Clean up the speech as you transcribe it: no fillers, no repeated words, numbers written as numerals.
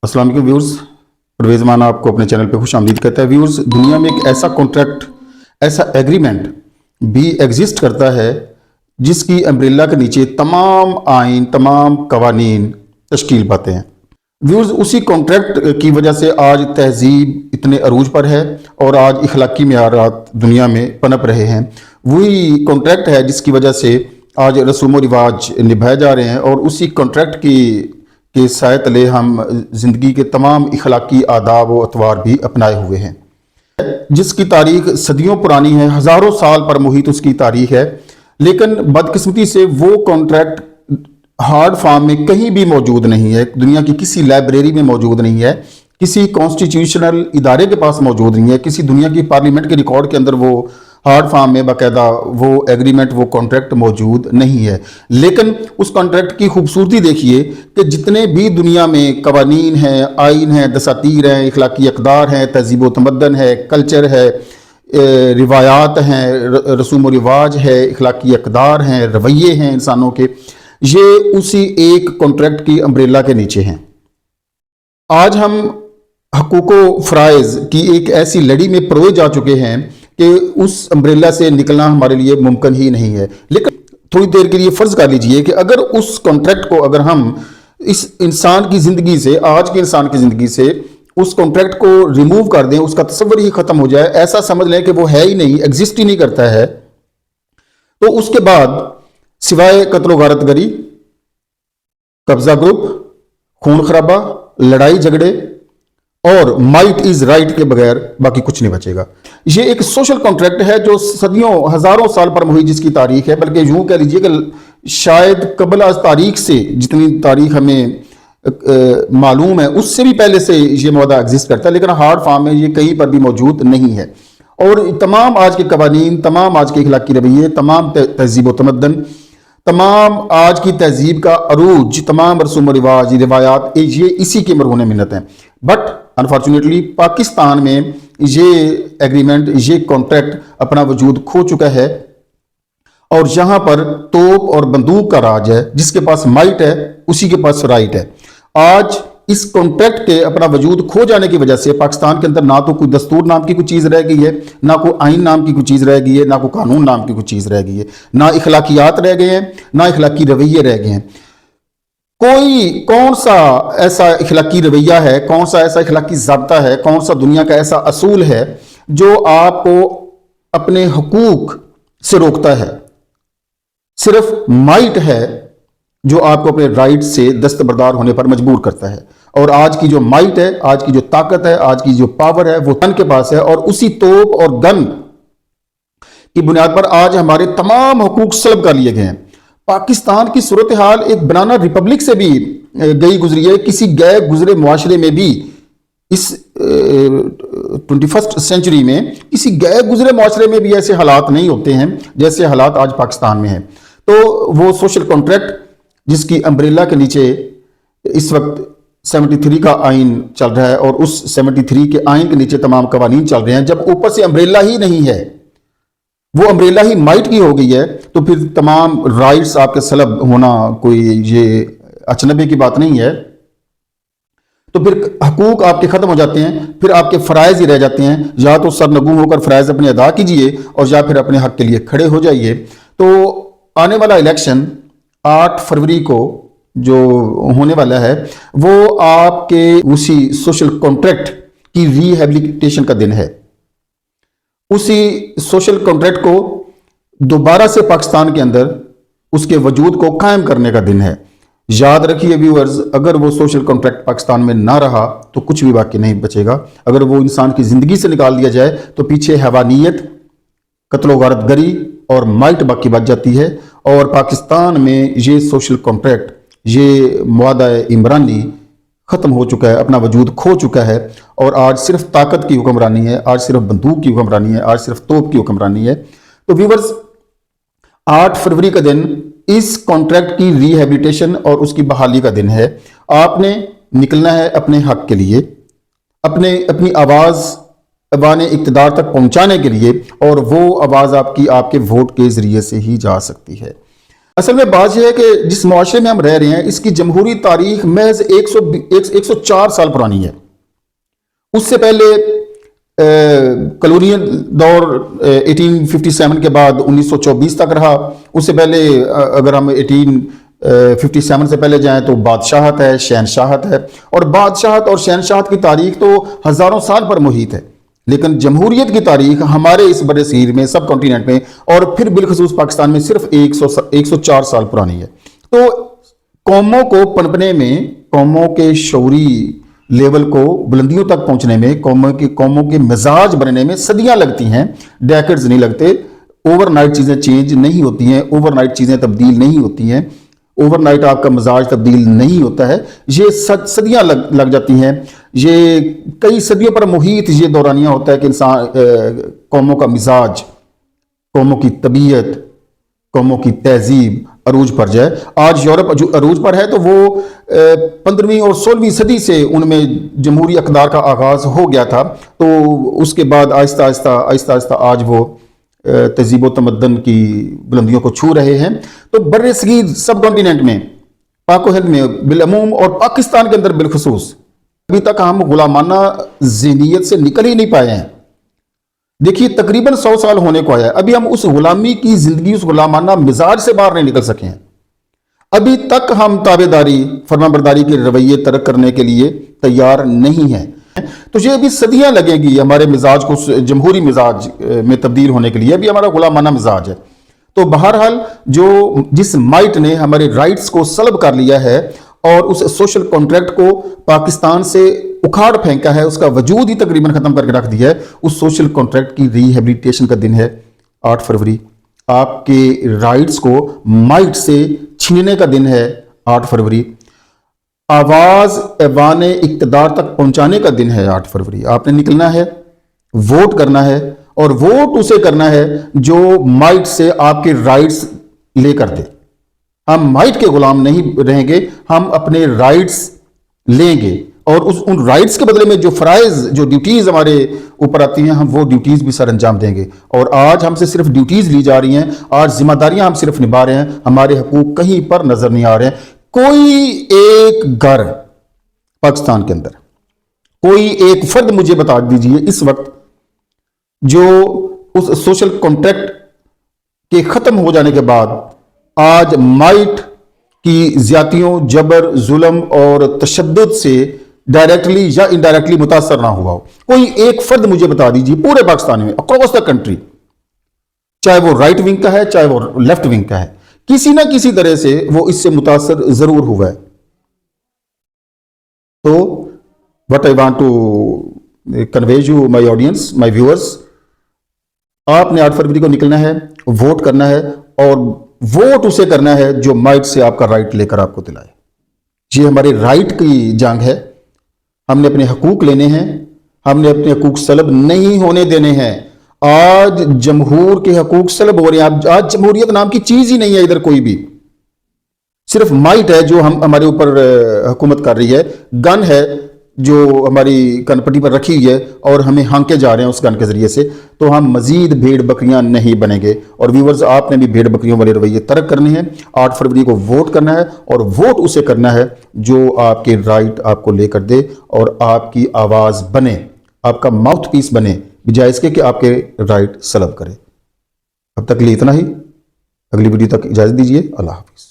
अस्सलाम वालेकुम व्यूअर्स, परवेज़ मान आपको अपने चैनल पे खुश आमदीद कहता है। व्यूअर्स, दुनिया में एक ऐसा कॉन्ट्रैक्ट, ऐसा एग्रीमेंट भी एग्जिस्ट करता है जिसकी अम्ब्रेला के नीचे तमाम आइन, तमाम कवानीन तश्कील पाते हैं। व्यूअर्स, उसी कॉन्ट्रैक्ट की वजह से आज तहजीब इतने अरूज पर है और आज इखलाकी मेयारात दुनिया में पनप रहे हैं। वही कॉन्ट्रैक्ट है जिसकी वजह से आज रसूम व रिवाज निभाए जा रहे हैं और उसी कॉन्ट्रैक्ट के साए तले हम ज़िंदगी के तमाम इखलाकी आदाब व अतवार भी अपनाए हुए हैं, जिसकी तारीख सदियों पुरानी है, हज़ारों साल पर मुहित उसकी तारीख है। लेकिन बदकिस्मती से वो कॉन्ट्रैक्ट हार्ड फॉर्म में कहीं भी मौजूद नहीं है, दुनिया की किसी लाइब्रेरी में मौजूद नहीं है, किसी कॉन्स्टिट्यूशनल इदारे के पास मौजूद नहीं है, किसी दुनिया की पार्लियामेंट के रिकॉर्ड के अंदर वो हार्ड फॉर्म में बाकायदा वो एग्रीमेंट, वो कॉन्ट्रैक्ट मौजूद नहीं है। लेकिन उस कॉन्ट्रैक्ट की खूबसूरती देखिए कि जितने भी दुनिया में कवानीन हैं, आइन हैं, दसातीर हैं, इखलाकी अक़दार हैं, तहज़ीब व तमद्दन है, कल्चर है, रिवायात हैं, रसूम व रिवाज है, इखलाकी अक़दार हैं, रवैये हैं इंसानों के, ये उसी एक कॉन्ट्रैक्ट की अम्ब्रेला के नीचे हैं। आज हम हकूक़ व फ़राइज़ की एक ऐसी लड़ी में परोए जा चुके हैं कि उस अम्ब्रेला से निकलना हमारे लिए मुमकिन ही नहीं है। लेकिन थोड़ी देर के लिए फ़र्ज़ कर लीजिए कि अगर उस कॉन्ट्रैक्ट को अगर हम इस इंसान की ज़िंदगी से, आज के इंसान की ज़िंदगी से उस कॉन्ट्रैक्ट को रिमूव कर दें, उसका तस्वर ही ख़त्म हो जाए, ऐसा समझ लें कि वो है ही नहीं, एग्जिस्ट ही नहीं करता है, तो उसके बाद सिवाय कत्ल गारतगरी, कब्जा ग्रुप, खून खराबा, लड़ाई झगड़े और माइट इज राइट के बगैर बाकी कुछ नहीं बचेगा। ये एक सोशल कॉन्ट्रैक्ट है जो सदियों, हजारों साल पर मुहित जिसकी तारीख है, बल्कि यूं कह लीजिए कि शायद कबल आज तारीख से, जितनी तारीख हमें मालूम है उससे भी पहले से ये मौदा एग्जिस्ट करता है, लेकिन हार्ड फॉर्म में ये कहीं पर भी मौजूद नहीं है। और तमाम आज के कवानीन, तमाम आज के इखलाकी रवैये, तमाम तहजीब व तमद्दन, तमाम आज की तहजीब का अरूज, तमाम रसूम व रिवाज, रिवायात, ये इसी की मरहून मिन्नत हैं। बट अनफॉर्चुनेटली पाकिस्तान में ये एग्रीमेंट, ये कॉन्ट्रैक्ट अपना वजूद खो चुका है और यहाँ पर तोप और बंदूक का राज है। जिसके पास माइट है उसी के पास राइट है। आज इस कॉन्ट्रैक्ट के अपना वजूद खो जाने की वजह से पाकिस्तान के अंदर ना तो कोई दस्तूर नाम की कोई चीज़ रह गई है, ना कोई आइन नाम की कोई चीज़ रह गई है, ना कोई कानून नाम की कोई चीज़ रह गई है, ना इखलाकियात रह गए हैं, ना इखलाकी रवैये रह गए हैं। कौन सा ऐसा इखलाकी रवैया है, कौन सा ऐसा इखलाकी ज़ाब्ता है, कौन सा दुनिया का ऐसा असूल है जो आपको अपने हुकूक से रोकता है? सिर्फ माइट है जो आपको अपने राइट से दस्तबरदार होने पर मजबूर करता है। और आज की जो माइट है, आज की जो ताकत है, आज की जो पावर है, वो गन के पास है और उसी तोप और गन की बुनियाद पर आज हमारे तमाम हुकूक सल्ब कर लिए गए हैं। पाकिस्तान की सूरत हाल एक बनाना रिपब्लिक से भी गई गुजरी है। किसी गए गुजरे मुआशरे में भी इस 21st सेंचुरी में किसी गए गुजरे मुआशरे में भी ऐसे हालात नहीं होते हैं जैसे हालात आज पाकिस्तान में हैं। तो वो सोशल कॉन्ट्रैक्ट जिसकी अम्ब्रेला के नीचे इस वक्त 73 का आइन चल रहा है और उस 73 के आइन के नीचे तमाम कवानीन चल रहे हैं, जब ऊपर से अम्ब्रेला ही नहीं है, वो अम्ब्रेला ही माइट की हो गई है, तो फिर तमाम राइट्स आपके सलब होना कोई ये अचनबे की बात नहीं है। तो फिर हकूक आपके ख़त्म हो जाते हैं, फिर आपके फ़राइज़ ही रह जाते हैं। या तो सरनगू होकर फ़राइज़ अपने अदा कीजिए और या फिर अपने हक़ के लिए खड़े हो जाइए। तो आने वाला इलेक्शन 8 फरवरी को जो होने वाला है वो आपके उसी सोशल कॉन्ट्रैक्ट की रिहैबिलिटेशन का दिन है। उसी सोशल कॉन्ट्रैक्ट को दोबारा से पाकिस्तान के अंदर उसके वजूद को कायम करने का दिन है। याद रखिए व्यूअर्स, अगर वो सोशल कॉन्ट्रैक्ट पाकिस्तान में ना रहा तो कुछ भी बाकी नहीं बचेगा। अगर वो इंसान की ज़िंदगी से निकाल दिया जाए तो पीछे हैवानियत, कत्ल गारतगरी और माइट बाकी बच जाती है। और पाकिस्तान में ये सोशल कॉन्ट्रैक्ट, ये मुआदा इमरानी ख़त्म हो चुका है, अपना वजूद खो चुका है और आज सिर्फ ताकत की हुक्मरानी है, आज सिर्फ बंदूक की हुक्मरानी है, आज सिर्फ तोप की हुक्मरानी है। तो व्यूअर्स, 8 फरवरी का दिन इस कॉन्ट्रैक्ट की रिहैबिलिटेशन और उसकी बहाली का दिन है। आपने निकलना है अपने हक के लिए, अपनी आवाज़ अवान इक़्तिदार तक पहुंचाने के लिए, और वो आवाज़ आपकी आपके वोट के ज़रिए से ही जा सकती है। اصل میں بات یہ ہے کہ جس معاشرے میں ہم رہ رہے ہیں اس کی جمہوری تاریخ محض 104 سال پرانی ہے. اس سے پہلے کلونیل دور 1857 کے بعد 1924 تک رہا. اس سے پہلے اگر ہم 1857 سے پہلے جائیں تو بادشاہت ہے، شہنشاہت ہے، اور بادشاہت اور شہنشاہت کی تاریخ تو ہزاروں سال پر محیط ہے. لیکن جمہوریت کی تاریخ ہمارے اس بڑے صغیر میں، سب کانٹیننٹ میں، اور پھر بالخصوص پاکستان میں صرف 104 سال پرانی ہے. تو قوموں کو پنپنے میں، قوموں کے شعوری لیول کو بلندیوں تک پہنچنے میں، قوموں کے مزاج بننے میں صدیاں لگتی ہیں، ڈیکڈز نہیں لگتے. اوور نائٹ چیزیں چینج نہیں ہوتی ہیں، اوور نائٹ چیزیں تبدیل نہیں ہوتی ہیں، اوور نائٹ آپ کا مزاج تبدیل نہیں ہوتا ہے. یہ صدیاں لگ جاتی ہیں. یہ کئی صدیوں پر محیط یہ دورانیہ ہوتا ہے کہ انسان قوموں کا مزاج، قوموں کی طبیعت، قوموں کی تہذیب عروج پر جائے. آج یورپ جو عروج پر ہے تو وہ 15ویں اور 16ویں صدی سے ان میں جمہوری اقدار کا آغاز ہو گیا تھا. تو اس کے بعد آہستہ آہستہ آج وہ تہذیب و تمدن کی بلندیوں کو چھو رہے ہیں. تو بر صغیر سب کانٹیننٹ میں، پاک و ہند میں بالعموم اور پاکستان کے اندر بالخصوص ابھی تک ہم غلامانہ ذہنیت سے نکل ہی نہیں پائے ہیں. دیکھیے تقریباً 100 سال ہونے کو آیا ہے، ابھی ہم اس غلامی کی زندگی، اس غلامانہ مزاج سے باہر نہیں نکل سکے ہیں. ابھی تک ہم تابعداری، فرمانبرداری کے رویے ترک کرنے کے لیے تیار نہیں ہیں. تو یہ ابھی صدیاں لگیں گی ہمارے مزاج کو جمہوری مزاج میں تبدیل ہونے کے لیے. ابھی ہمارا غلامانہ مزاج ہے. تو بہرحال جس مائٹ نے ہمارے رائٹس کو سلب کر لیا ہے اور اس سوشل کانٹریکٹ کو پاکستان سے اکھاڑ پھینکا ہے، اس کا وجود ہی تقریباً ختم کر کے رکھ دیا ہے، اس سوشل کانٹریکٹ کی ری ہیبلیٹیشن کا دن ہے 8 فروری. آپ کے رائٹس کو مائٹ سے چھیننے کا دن ہے 8 فروری. آواز ایوان اقتدار تک پہنچانے کا دن ہے 8 فروری. آپ نے نکلنا ہے، ووٹ کرنا ہے، اور ووٹ اسے کرنا ہے جو مائٹ سے آپ کے رائٹس لے کر دے. ہم مائٹ کے غلام نہیں رہیں گے، ہم اپنے رائٹس لیں گے، اور ان رائٹس کے بدلے میں جو فرائض، جو ڈیوٹیز ہمارے اوپر آتی ہیں، ہم وہ ڈیوٹیز بھی سر انجام دیں گے. اور آج ہم سے صرف ڈیوٹیز لی جا رہی ہیں، آج ذمہ داریاں ہم صرف نبھا رہے ہیں، ہمارے حقوق کہیں پر نظر نہیں آ رہے ہیں. کوئی ایک گھر پاکستان کے اندر، کوئی ایک فرد مجھے بتا دیجئے اس وقت جو اس سوشل کانٹریکٹ کے ختم ہو جانے کے بعد آج مائٹ کی زیادتیوں، جبر، ظلم اور تشدد سے ڈائریکٹلی یا انڈائریکٹلی متاثر نہ ہوا ہو. کوئی ایک فرد مجھے بتا دیجیے پورے پاکستان میں، اکراس دا کنٹری، چاہے وہ رائٹ ونگ کا ہے چاہے وہ لیفٹ ونگ کا ہے، کسی نہ کسی طرح سے وہ اس سے متاثر ضرور ہوا ہے. تو what I want to convey you my audience, my viewers، آپ نے 8 فروری کو نکلنا ہے، ووٹ کرنا ہے، اور ووٹ اسے کرنا ہے جو مائٹ سے آپ کا رائٹ لے کر آپ کو دلائے. یہ ہمارے رائٹ کی جنگ ہے. ہم نے اپنے حقوق لینے ہیں، ہم نے اپنے حقوق سلب نہیں ہونے دینے ہیں. آج جمہور کے حقوق سلب ہو رہے ہیں. آج جمہوریت نام کی چیز ہی نہیں ہے ادھر کوئی بھی. صرف مائٹ ہے جو ہمارے اوپر حکومت کر رہی ہے، گن ہے جو ہماری کنپٹی پر رکھی ہوئی ہے اور ہمیں ہانکے جا رہے ہیں اس گن کے ذریعے سے. تو ہم مزید بھیڑ بکریاں نہیں بنیں گے. اور ویورز، آپ نے بھی بھیڑ بکریوں والے رویے ترک کرنے ہیں. 8 فروری کو ووٹ کرنا ہے، اور ووٹ اسے کرنا ہے جو آپ کے رائٹ آپ کو لے کر دے اور آپ کی آواز بنے، آپ کا ماؤتھ پیس بنے، بجائے اس کے کہ آپ کے رائٹ سلب کرے. اب تک لیے اتنا ہی. اگلی ویڈیو تک اجازت دیجیے. اللہ حافظ.